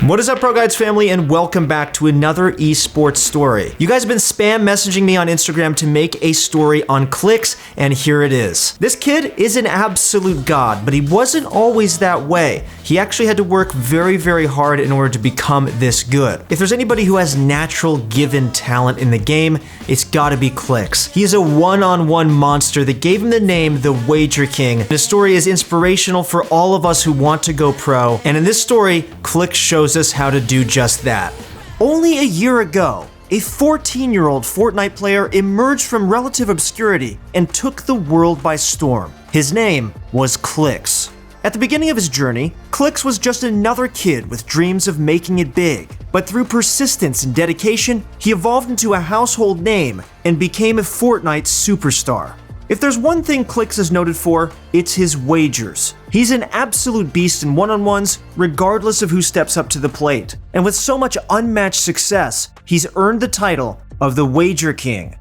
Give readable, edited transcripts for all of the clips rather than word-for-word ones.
What is up, ProGuides family, and welcome back to another esports story. You guys have been spam messaging me on Instagram to make a story on Clix, and here it is. This kid is an absolute god, but he wasn't always that way. He actually had to work very, very hard in order to become this good. If there's anybody who has natural given talent in the game, it's gotta be Clix. He is a one-on-one monster that gave him the name the Wager King. The story is inspirational for all of us who want to go pro, and in this story, Clix shows us how to do just that. Only a year ago, a 14-year-old Fortnite player emerged from relative obscurity and took the world by storm. His name was Clix. At the beginning of his journey, Clix was just another kid with dreams of making it big. But through persistence and dedication, he evolved into a household name and became a Fortnite superstar. If there's one thing Clix is noted for, it's his wagers. He's an absolute beast in one-on-ones, regardless of who steps up to the plate. And with so much unmatched success, he's earned the title of the Wager King.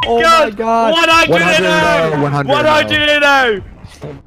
What I didn't know!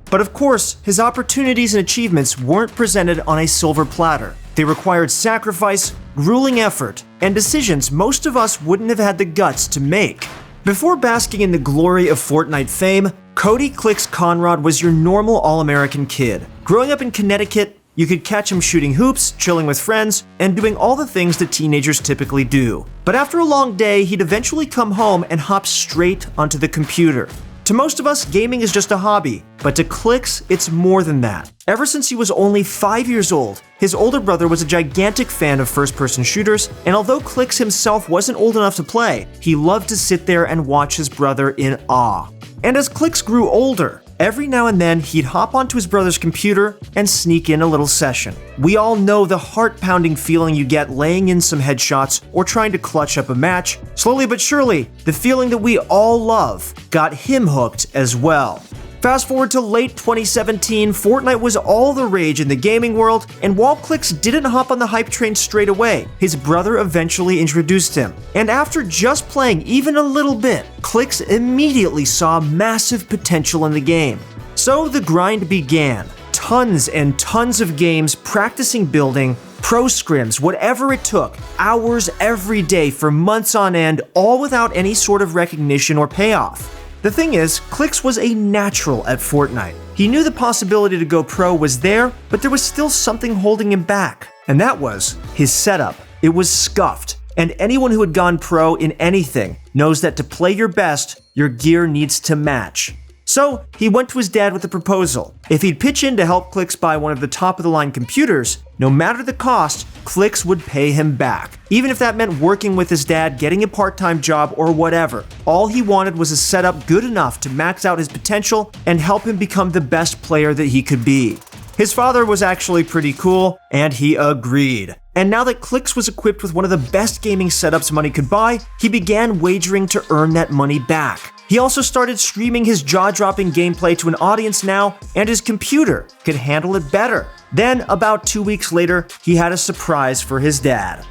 But of course, his opportunities and achievements weren't presented on a silver platter. They required sacrifice, grueling effort, and decisions most of us wouldn't have had the guts to make. Before basking in the glory of Fortnite fame, Cody Clix Conrad was your normal all-American kid. Growing up in Connecticut, you could catch him shooting hoops, chilling with friends, and doing all the things that teenagers typically do. But after a long day, he'd eventually come home and hop straight onto the computer. To most of us, gaming is just a hobby, but to Clix, it's more than that. Ever since he was only 5 years old, his older brother was a gigantic fan of first-person shooters, and although Clix himself wasn't old enough to play, he loved to sit there and watch his brother in awe. And as Clix grew older, every now and then he'd hop onto his brother's computer and sneak in a little session. We all know the heart-pounding feeling you get laying in some headshots or trying to clutch up a match. Slowly but surely, the feeling that we all love got him hooked as well. Fast forward to late 2017, Fortnite was all the rage in the gaming world, and while Clix didn't hop on the hype train straight away, his brother eventually introduced him. And after just playing even a little bit, Clix immediately saw massive potential in the game. So the grind began. Tons and tons of games, practicing building, pro scrims, whatever it took, hours every day for months on end, all without any sort of recognition or payoff. The thing is, Clix was a natural at Fortnite. He knew the possibility to go pro was there, but there was still something holding him back. And that was his setup. It was scuffed. And anyone who had gone pro in anything knows that to play your best, your gear needs to match. So he went to his dad with a proposal. If he'd pitch in to help Clix buy one of the top-of-the-line computers, no matter the cost, Clix would pay him back. Even if that meant working with his dad, getting a part-time job, or whatever. All he wanted was a setup good enough to max out his potential and help him become the best player that he could be. His father was actually pretty cool, and he agreed. And now that Clix was equipped with one of the best gaming setups money could buy, he began wagering to earn that money back. He also started streaming his jaw-dropping gameplay to an audience now, and his computer could handle it better. Then, about 2 weeks later, he had a surprise for his dad.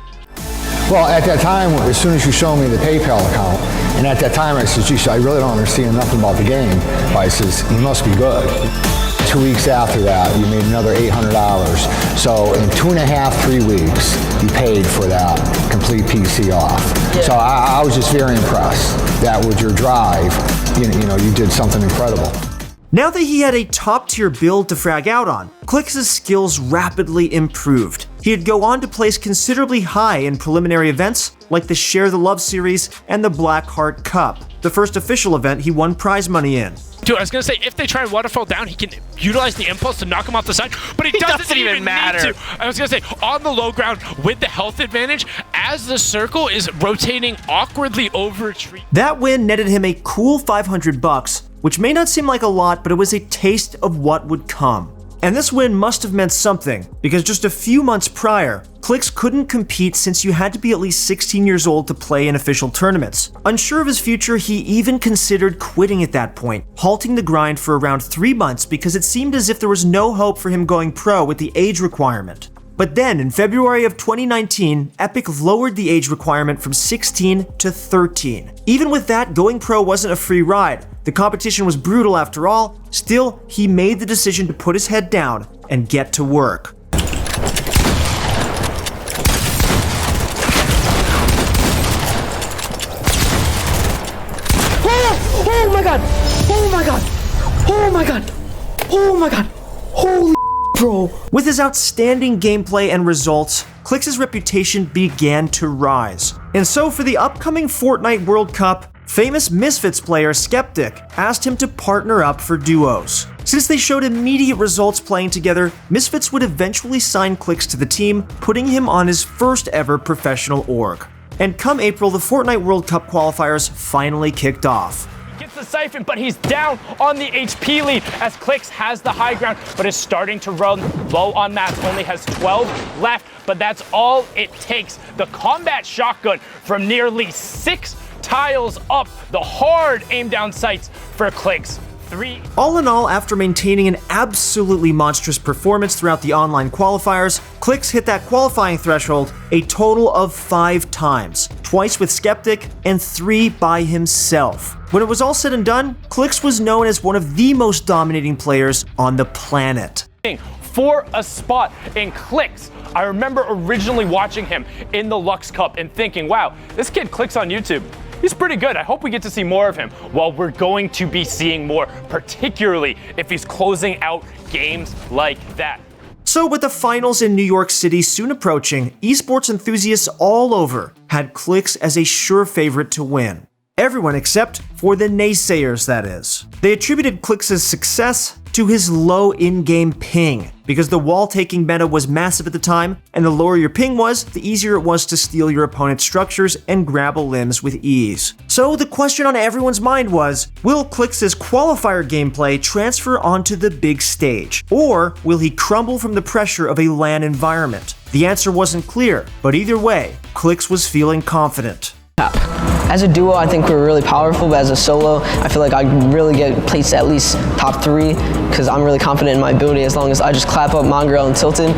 Well, at that time, as soon as you showed me the PayPal account, and at that time I said, geez, I really don't understand nothing about the game. But I says, he must be good. 2 weeks after that, you made another $800. So in 2.5, 3 weeks, you paid for that complete PC off. Yeah. So I was just very impressed that with your drive, you know, you did something incredible. Now that he had a top-tier build to frag out on, Clix's skills rapidly improved. He'd go on to place considerably high in preliminary events like the Share the Love series and the Black Heart Cup, the first official event he won prize money in. Dude, I was gonna say, if they try and waterfall down, he can utilize the impulse to knock him off the side, but it doesn't even matter. Need to. I was gonna say, on the low ground with the health advantage, as the circle is rotating awkwardly over a tree. That win netted him a cool $500, which may not seem like a lot, but it was a taste of what would come. And this win must have meant something, because just a few months prior, Clix couldn't compete since you had to be at least 16 years old to play in official tournaments. Unsure of his future, he even considered quitting at that point, halting the grind for around 3 months because it seemed as if there was no hope for him going pro with the age requirement. But then, in February of 2019, Epic lowered the age requirement from 16 to 13. Even with that, going pro wasn't a free ride. The competition was brutal after all. Still, he made the decision to put his head down and get to work. Oh my god! Oh my god! Oh my god! Oh my god! Holy bro! With his outstanding gameplay and results, Clix's reputation began to rise. And so for the upcoming Fortnite World Cup, famous Misfits player Skeptic asked him to partner up for duos. Since they showed immediate results playing together, Misfits would eventually sign Clix to the team, putting him on his first ever professional org. And come April, the Fortnite World Cup qualifiers finally kicked off. Gets the siphon, but he's down on the HP lead as Clix has the high ground, but is starting to run low on mats. Only has 12 left, but that's all it takes. The combat shotgun from nearly 6 tiles up, the hard aim down sights for Clix. All in all, after maintaining an absolutely monstrous performance throughout the online qualifiers, Clix hit that qualifying threshold a total of 5 times, twice with Skeptic and 3 by himself. When it was all said and done, Clix was known as one of the most dominating players on the planet. For a spot in Clix. I remember originally watching him in the Lux Cup and thinking, wow, this kid Clix on YouTube. He's pretty good. I hope we get to see more of him. Well, we're going to be seeing more, particularly if he's closing out games like that. So with the finals in New York City soon approaching, esports enthusiasts all over had Clix as a sure favorite to win. Everyone except for the naysayers, that is. They attributed Clix's success to his low in-game ping, because the wall-taking meta was massive at the time, and the lower your ping was, the easier it was to steal your opponent's structures and grab limbs with ease. So the question on everyone's mind was, will Clix's qualifier gameplay transfer onto the big stage, or will he crumble from the pressure of a LAN environment? The answer wasn't clear, but either way, Clix was feeling confident. As a duo, I think we're really powerful, but as a solo, I feel like I really get placed at least top 3 because I'm really confident in my ability. As long as I just clap up Mongrel and Tilton,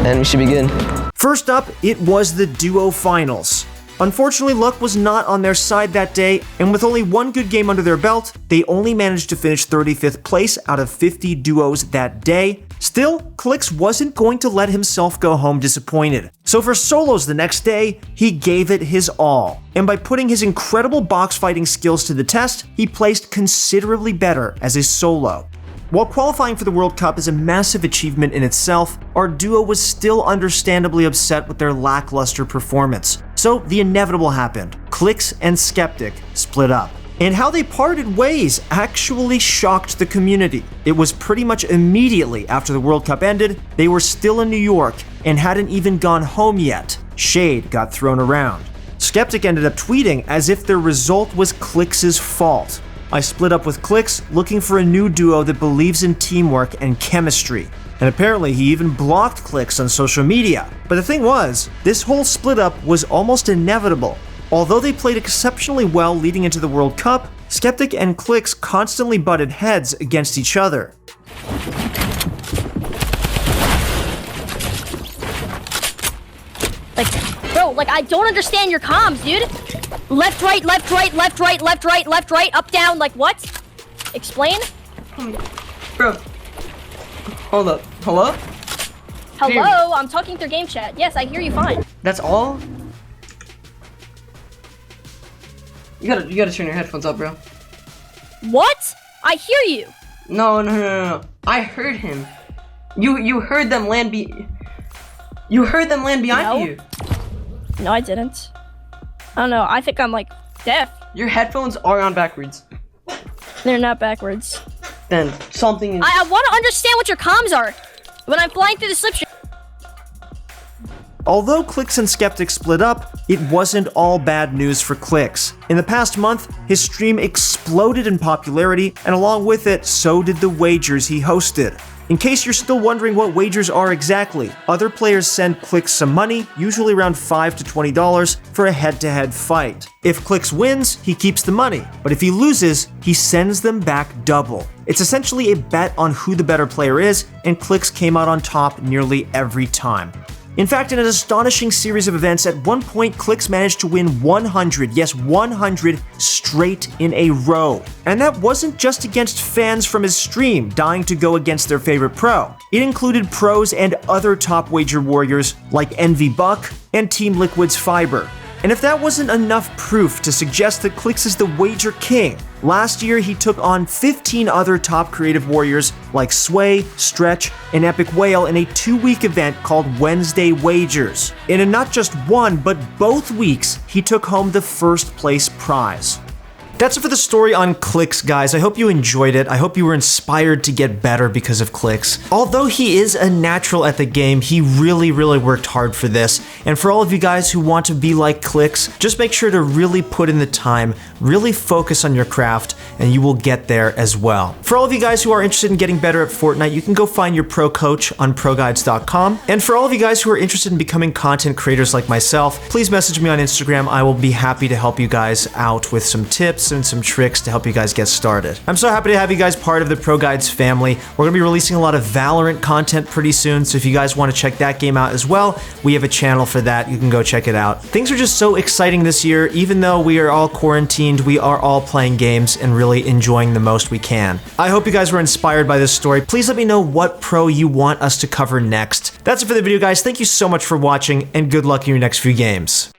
then we should be good. First up, it was the duo finals. Unfortunately, luck was not on their side that day, and with only one good game under their belt, they only managed to finish 35th place out of 50 duos that day. Still, Clix wasn't going to let himself go home disappointed. So for solos the next day, he gave it his all. And by putting his incredible box fighting skills to the test, he placed considerably better as a solo. While qualifying for the World Cup is a massive achievement in itself, our duo was still understandably upset with their lackluster performance. So the inevitable happened. Clix and Skeptic split up. And how they parted ways actually shocked the community. It was pretty much immediately after the World Cup ended, they were still in New York and hadn't even gone home yet. Shade got thrown around. Skeptic ended up tweeting as if their result was Clix's fault. I split up with Clix looking for a new duo that believes in teamwork and chemistry. And apparently he even blocked Clix on social media. But the thing was, this whole split up was almost inevitable. Although they played exceptionally well leading into the World Cup, Skeptic and Clix constantly butted heads against each other. Bro, I don't understand your comms, dude. Left, right, left, right, left, right, left, right, left, right, up, down, what? Explain? Bro. Hold up. Hello? Hello, I'm talking through game chat. Yes, I hear you fine. That's all? You gotta turn your headphones up, bro. What? I hear you. No. I heard him. You heard them land You heard them land behind you. No, I didn't. I don't know. I think I'm deaf. Your headphones are on backwards. They're not backwards. Then something is... I want to understand what your comms are when I'm flying through the slipstream. Although Clix and Skeptic split up, it wasn't all bad news for Clix. In the past month, his stream exploded in popularity, and along with it, so did the wagers he hosted. In case you're still wondering what wagers are exactly, other players send Clix some money, usually around $5 to $20, for a head-to-head fight. If Clix wins, he keeps the money, but if he loses, he sends them back double. It's essentially a bet on who the better player is, and Clix came out on top nearly every time. In fact, in an astonishing series of events, at one point, Clix managed to win 100, yes, 100 straight in a row. And that wasn't just against fans from his stream dying to go against their favorite pro. It included pros and other top wager warriors like Envy Buck and Team Liquid's Fiber. And if that wasn't enough proof to suggest that Clix is the wager king, last year he took on 15 other top creative warriors like Sway, Stretch, and Epic Whale in a 2-week event called Wednesday Wagers. And in not just one, but both weeks, he took home the first place prize. That's it for the story on Clix, guys. I hope you enjoyed it. I hope you were inspired to get better because of Clix. Although he is a natural at the game, he really worked hard for this. And for all of you guys who want to be like Clix, just make sure to really put in the time, really focus on your craft, and you will get there as well. For all of you guys who are interested in getting better at Fortnite, you can go find your pro coach on ProGuides.com. And for all of you guys who are interested in becoming content creators like myself, please message me on Instagram. I will be happy to help you guys out with some tips and some tricks to help you guys get started. I'm so happy to have you guys part of the ProGuides family. We're gonna be releasing a lot of Valorant content pretty soon, so if you guys want to check that game out as well, we have a channel for that. You can go check it out. Things are just so exciting this year. Even though we are all quarantined, we are all playing games and really enjoying the most we can. I hope you guys were inspired by this story. Please let me know what pro you want us to cover next. That's it for the video, guys. Thank you so much for watching, and good luck in your next few games.